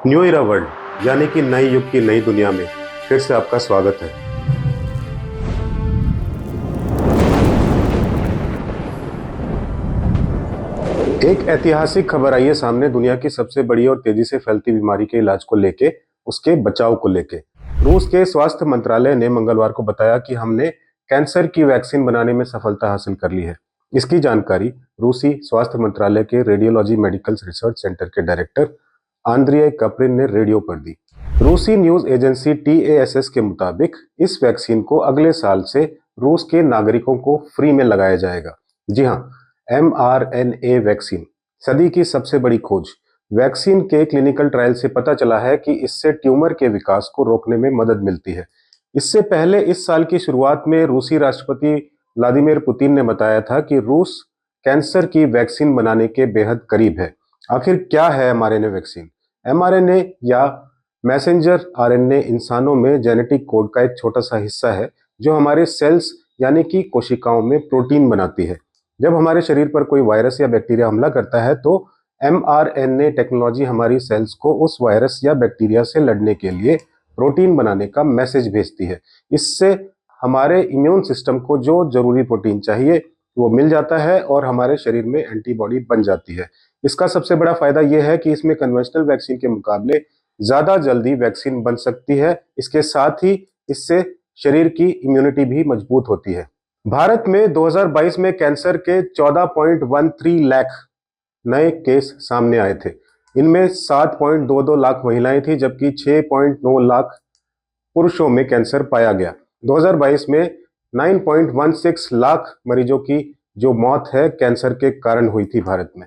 New इरा world यानी कि नए युग की नई दुनिया में फिर से आपका स्वागत है। एक ऐतिहासिक खबर आई है सामने दुनिया की सबसे बड़ी और तेजी से फैलती बीमारी के इलाज को लेके, उसके बचाव को लेके। रूस के स्वास्थ्य मंत्रालय ने मंगलवार को बताया कि हमने कैंसर की वैक्सीन बनाने में सफलता हासिल कर ली है। इसकी जानकारी रूसी स्वास्थ्य मंत्रालय के रेडियोलॉजी मेडिकल रिसर्च सेंटर के डायरेक्टर आंद्रिय कप्रिन ने रेडियो पर दी। रूसी न्यूज एजेंसी TASS के मुताबिक इस वैक्सीन को अगले साल से रूस के नागरिकों को फ्री में लगाया जाएगा। जी हाँ, mRNA वैक्सीन, सदी की सबसे बड़ी खोज। वैक्सीन के क्लिनिकल ट्रायल से पता चला है कि इससे ट्यूमर के विकास को रोकने में मदद मिलती है। इससे पहले इस साल की शुरुआत में रूसी राष्ट्रपति व्लादिमीर पुतिन ने बताया था कि रूस कैंसर की वैक्सीन बनाने के बेहद करीब है। आखिर क्या है mRNA वैक्सीन? mRNA या मैसेंजर RNA इंसानों में जेनेटिक कोड का एक छोटा सा हिस्सा है जो हमारे सेल्स यानी कि कोशिकाओं में प्रोटीन बनाती है। जब हमारे शरीर पर कोई वायरस या बैक्टीरिया हमला करता है तो mRNA टेक्नोलॉजी हमारी सेल्स को उस वायरस या बैक्टीरिया से लड़ने के लिए प्रोटीन बनाने का मैसेज भेजती है। इससे हमारे इम्यून सिस्टम को जो जरूरी प्रोटीन चाहिए वो मिल जाता है और हमारे शरीर में एंटीबॉडी बन जाती है। इसका सबसे बड़ा फायदा यह है कि इसमें कन्वेंशनल वैक्सीन के मुकाबले ज्यादा जल्दी वैक्सीन बन सकती है। इसके साथ ही इससे शरीर की इम्यूनिटी भी मजबूत होती है। भारत में 2022 में कैंसर के 14.13 लाख नए केस सामने आए थे। इनमें 7.22 लाख महिलाएं थी जबकि 6.9 लाख पुरुषों में कैंसर पाया गया। 2022 में 9.16 लाख मरीजों की जो मौत है कैंसर के कारण हुई थी भारत में।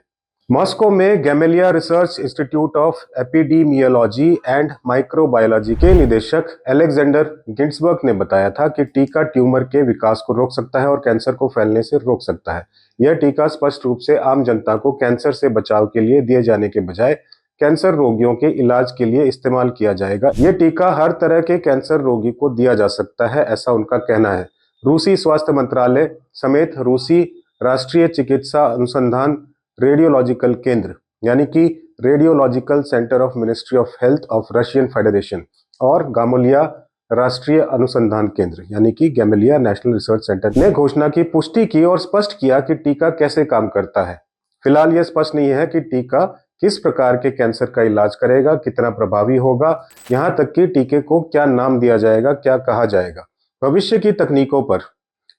मॉस्को में Gamaleya research institute of epidemiology and microbiology के निदेशक अलेक्जेंडर गिंट्सबर्ग ने बताया था कि टीका ट्यूमर के विकास को रोक सकता है और कैंसर को फैलने से रोक सकता है। यह टीका स्पष्ट रूप से आम जनता को कैंसर से बचाव के लिए दिए जाने के बजाय कैंसर रोगियों के इलाज के लिए इस्तेमाल किया जाएगा। यह टीका हर तरह के कैंसर रोगी को दिया जा सकता है, ऐसा उनका कहना है। रूसी स्वास्थ्य मंत्रालय समेत रूसी राष्ट्रीय चिकित्सा अनुसंधान रेडियोलॉजिकल केंद्र यानी कि radiological centre of ministry of health of Russian federation और गामोलिया राष्ट्रीय अनुसंधान केंद्र यानी कि गैमेलिया नेशनल रिसर्च सेंटर ने घोषणा की पुष्टि की और स्पष्ट किया कि टीका कैसे काम करता है। फिलहाल यह स्पष्ट नहीं है कि टीका किस प्रकार के कैंसर का इलाज करेगा, कितना प्रभावी होगा, यहां तक कि टीके को क्या नाम दिया जाएगा, क्या कहा जाएगा। भविष्य की तकनीकों पर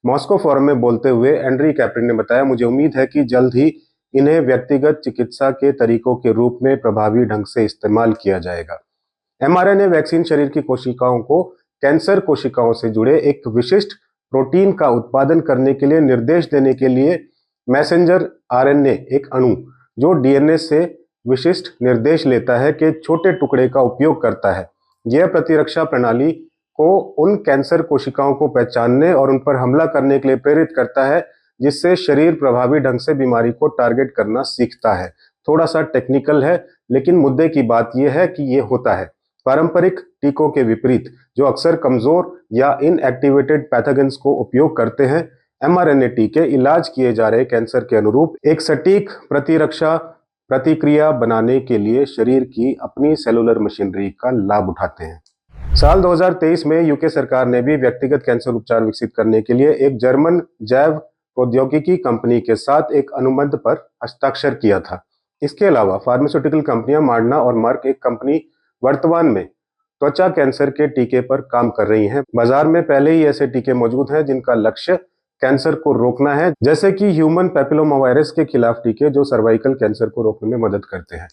मॉस्को फोरम में बोलते हुए एंड्री कैप्रिन ने बताया, मुझे उम्मीद है कि जल्द ही इन्हें व्यक्तिगत चिकित्सा के तरीकों के रूप में प्रभावी ढंग से इस्तेमाल किया जाएगा। mRNA वैक्सीन शरीर की कोशिकाओं को कैंसर कोशिकाओं से जुड़े एक विशिष्ट प्रोटीन का उत्पादन करने के लिए निर्देश देने के लिए मैसेंजर RNA, एक अणु जो DNA से विशिष्ट निर्देश लेता है, के छोटे टुकड़े का उपयोग करता है। यह प्रतिरक्षा प्रणाली को उन कैंसर कोशिकाओं को पहचानने और उन पर हमला करने के लिए प्रेरित करता है जिससे शरीर प्रभावी ढंग से बीमारी को टारगेट करना सीखता है। थोड़ा सा टेक्निकल है लेकिन मुद्दे की बात यह है कि यह होता है। पारंपरिक टीकों के विपरीत जो अक्सर कमजोर या इनएक्टिवेटेड पैथोजेंस को उपयोग करते हैं, mRNA टीके इलाज किए जा रहे कैंसर के अनुरूप एक सटीक प्रतिरक्षा प्रतिक्रिया बनाने के लिए शरीर की अपनी सेलुलर मशीनरी का लाभ उठाते हैं। साल 2023 में यूके सरकार ने भी व्यक्तिगत कैंसर उपचार विकसित करने के लिए एक जर्मन जैव प्रौद्योगिकी कंपनी के साथ एक अनुबंध पर हस्ताक्षर किया था। इसके अलावा फार्मास्यूटिकल कंपनियां मॉडर्ना और मर्क, एक कंपनी, वर्तमान में त्वचा कैंसर के टीके पर काम कर रही हैं। बाजार में पहले ही ऐसे टीके मौजूद हैं जिनका लक्ष्य कैंसर को रोकना है, जैसे कि ह्यूमन पैपिलोमा वायरस के खिलाफ टीके जो सर्वाइकल कैंसर को रोकने में मदद करते हैं।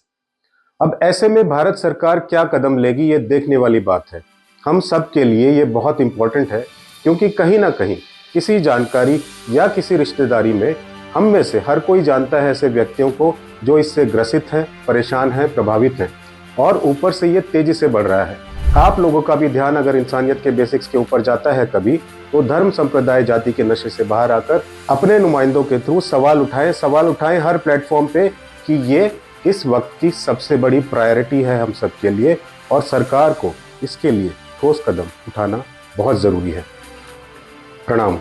अब ऐसे में भारत सरकार क्या कदम लेगी, ये देखने वाली बात है। हम सब के लिए ये बहुत इंपॉर्टेंट है क्योंकि कहीं ना कहीं किसी जानकारी या किसी रिश्तेदारी में हम में से हर कोई जानता है ऐसे व्यक्तियों को जो इससे ग्रसित हैं, परेशान हैं, प्रभावित हैं और ऊपर से ये तेजी से बढ़ रहा है। आप लोगों का भी ध्यान अगर इंसानियत के बेसिक्स के ऊपर जाता है कभी, तो धर्म, संप्रदाय, जाति के नशे से बाहर आकर अपने नुमाइंदों के थ्रू सवाल उठाएं हर प्लेटफॉर्म पे कि ये इस वक्त की सबसे बड़ी प्रायोरिटी है हम सब के लिए और सरकार को इसके लिए ठोस कदम उठाना बहुत जरूरी है। प्रणाम।